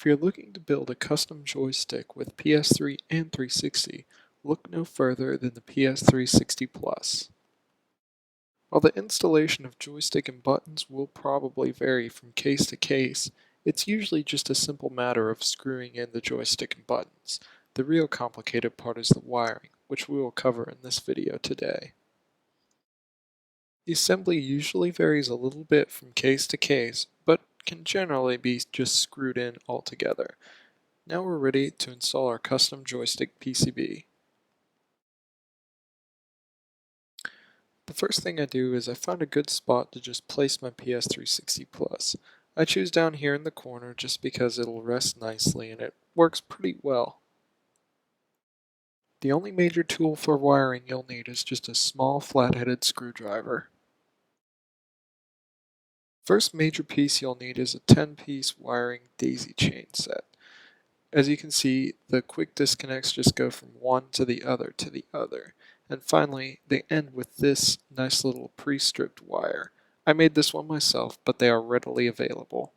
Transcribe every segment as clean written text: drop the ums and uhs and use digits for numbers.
you're looking to build a custom joystick with PS3 and 360, look no further than the PS360 Plus. While the installation of joystick and buttons will probably vary from case to case, it's usually just a simple matter of screwing in the joystick and buttons. The real complicated part is the wiring, which we will cover in this video today. The assembly usually varies a little bit from case to case, but can generally be just screwed in altogether. Now we're ready to install our custom joystick PCB. The first thing I do is I find a good spot to just place my PS360 Plus. I choose down here in the corner just because it'll rest nicely and it works pretty well. The only major tool for wiring you'll need is just a small flat-headed screwdriver. First major piece you'll need is a 10-piece wiring daisy chain set. As you can see, the quick disconnects just go from one to the other and finally they end with this nice little pre-stripped wire. I made this one myself, but they are readily available.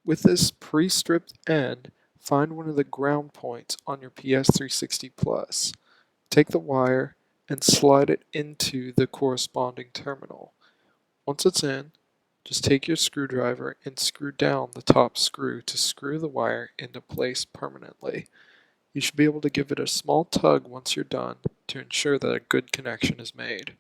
With this pre-stripped end, find one of the ground points on your PS360 Plus. Take the wire and slide it into the corresponding terminal. Once it's in, just take your screwdriver and screw down the top screw to screw the wire into place permanently. You should be able to give it a small tug once you're done to ensure that a good connection is made.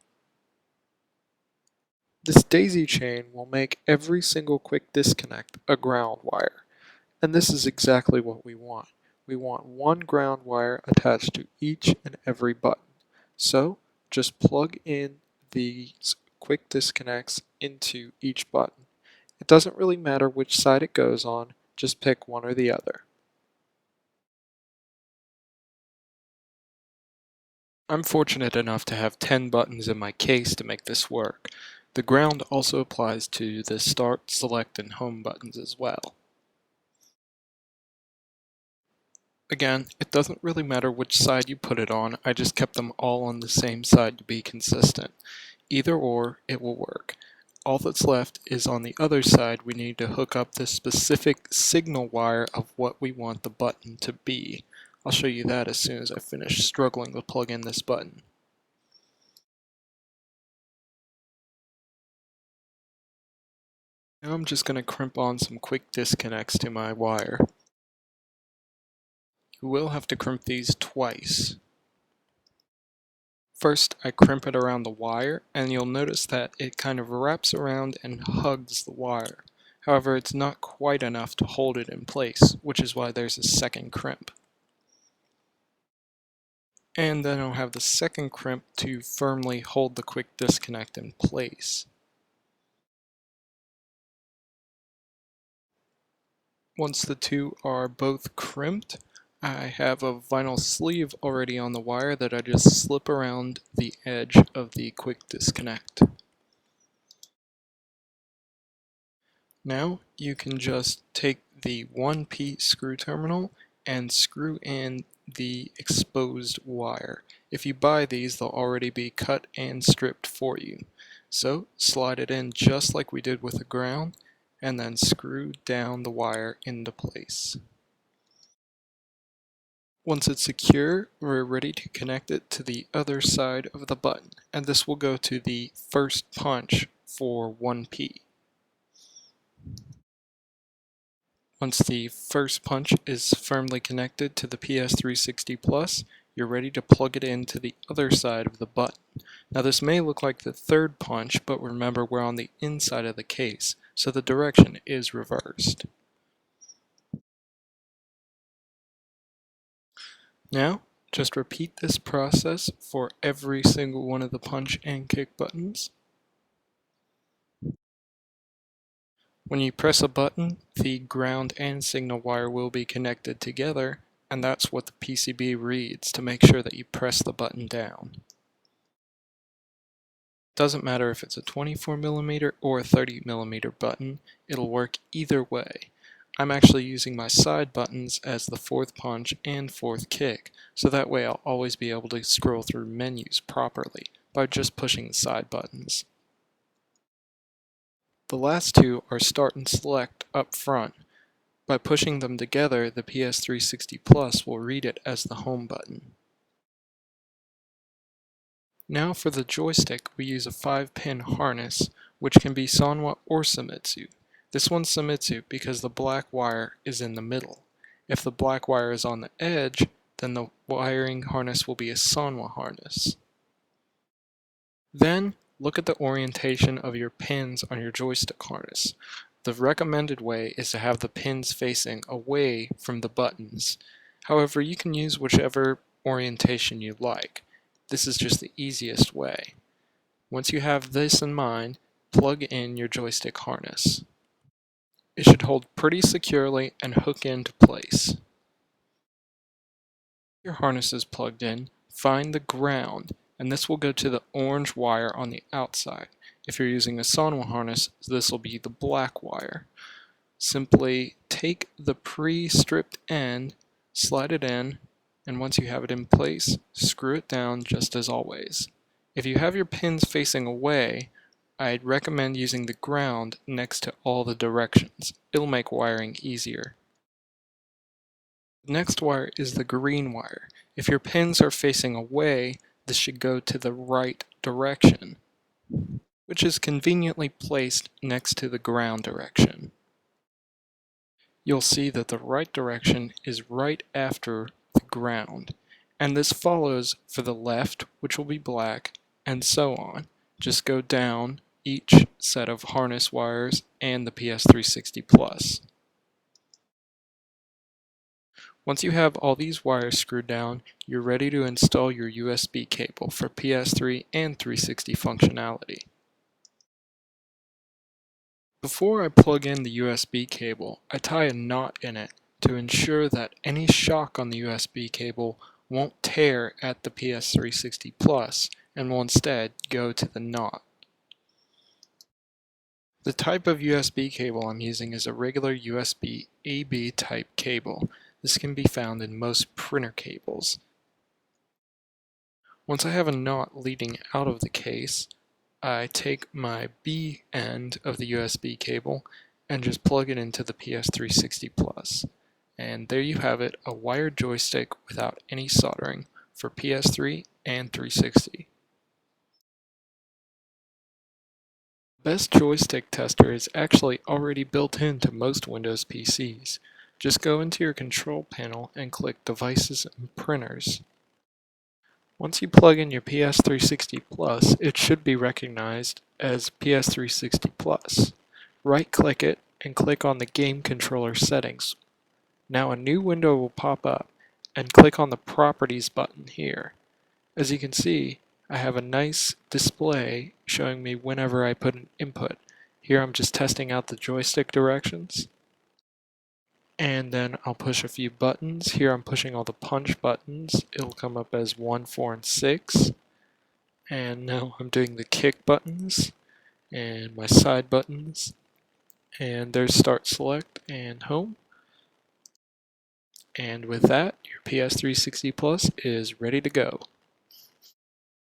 This daisy chain will make every single quick disconnect a ground wire, and this is exactly what we want. We want one ground wire attached to each and every button. So just plug in these quick disconnects into each button. It doesn't really matter which side it goes on, just pick one or the other. I'm fortunate enough to have 10 buttons in my case to make this work. The ground also applies to the start, select, and home buttons as well. Again, it doesn't really matter which side you put it on, I just kept them all on the same side to be consistent. Either or, it will work. All that's left is on the other side we need to hook up the specific signal wire of what we want the button to be. I'll show you that as soon as I finish struggling to plug in this button. Now I'm just going to crimp on some quick disconnects to my wire. You will have to crimp these twice. First, I crimp it around the wire, and you'll notice that it kind of wraps around and hugs the wire. However, it's not quite enough to hold it in place, which is why there's a second crimp. And then I'll have the second crimp to firmly hold the quick disconnect in place. Once the two are both crimped, I have a vinyl sleeve already on the wire that I just slip around the edge of the quick disconnect. Now you can just take the 1P screw terminal and screw in the exposed wire. If you buy these, they'll already be cut and stripped for you. So slide it in just like we did with the ground, and then screw down the wire into place. Once it's secure, we're ready to connect it to the other side of the button, and this will go to the first punch for 1P. Once the first punch is firmly connected to the PS360 Plus, you're ready to plug it into the other side of the button. Now this may look like the third punch, but remember we're on the inside of the case, so the direction is reversed. Now, just repeat this process for every single one of the punch and kick buttons. When you press a button, the ground and signal wire will be connected together, and that's what the PCB reads to make sure that you press the button down. Doesn't matter if it's a 24mm or a 30mm button, it'll work either way. I'm actually using my side buttons as the fourth punch and fourth kick, so that way I'll always be able to scroll through menus properly by just pushing the side buttons. The last two are start and select up front. By pushing them together, the PS360 Plus will read it as the home button. Now for the joystick, we use a 5-pin harness, which can be Sanwa or Samitsu. This one's Samitsu because the black wire is in the middle. If the black wire is on the edge, then the wiring harness will be a Sanwa harness. Then, look at the orientation of your pins on your joystick harness. The recommended way is to have the pins facing away from the buttons. However, you can use whichever orientation you like. This is just the easiest way. Once you have this in mind, plug in your joystick harness. It should hold pretty securely and hook into place. Your harness is plugged in, find the ground, and this will go to the orange wire on the outside. If you're using a Sanwa harness, this will be the black wire. Simply take the pre-stripped end, slide it in, and once you have it in place, screw it down just as always. If you have your pins facing away, I'd recommend using the ground next to all the directions. It'll make wiring easier. The next wire is the green wire. If your pins are facing away, this should go to the right direction, which is conveniently placed next to the ground direction. You'll see that the right direction is right after the ground, and this follows for the left, which will be black, and so on. Just go down each set of harness wires and the PS360 Plus. Once you have all these wires screwed down, you're ready to install your USB cable for PS3 and 360 functionality. Before I plug in the USB cable, I tie a knot in it to ensure that any shock on the USB cable won't tear at the PS360 Plus and will instead go to the knot. The type of USB cable I'm using is a regular USB AB type cable. This can be found in most printer cables. Once I have a knot leading out of the case, I take my B end of the USB cable and just plug it into the PS360 Plus. And there you have it, a wired joystick without any soldering for PS3 and 360. Best joystick tester is actually already built into most Windows PCs. Just go into your control panel and click Devices and Printers. Once you plug in your PS360 Plus, it should be recognized as PS360 Plus. Right-click it and click on the Game Controller settings. Now a new window will pop up, and click on the Properties button here. As you can see, I have a nice display showing me whenever I put an input. Here I'm just testing out the joystick directions. And then I'll push a few buttons. Here I'm pushing all the punch buttons. It'll come up as 1, 4, and 6. And now I'm doing the kick buttons and my side buttons. And there's Start, Select, and Home. And with that, your PS360 Plus is ready to go.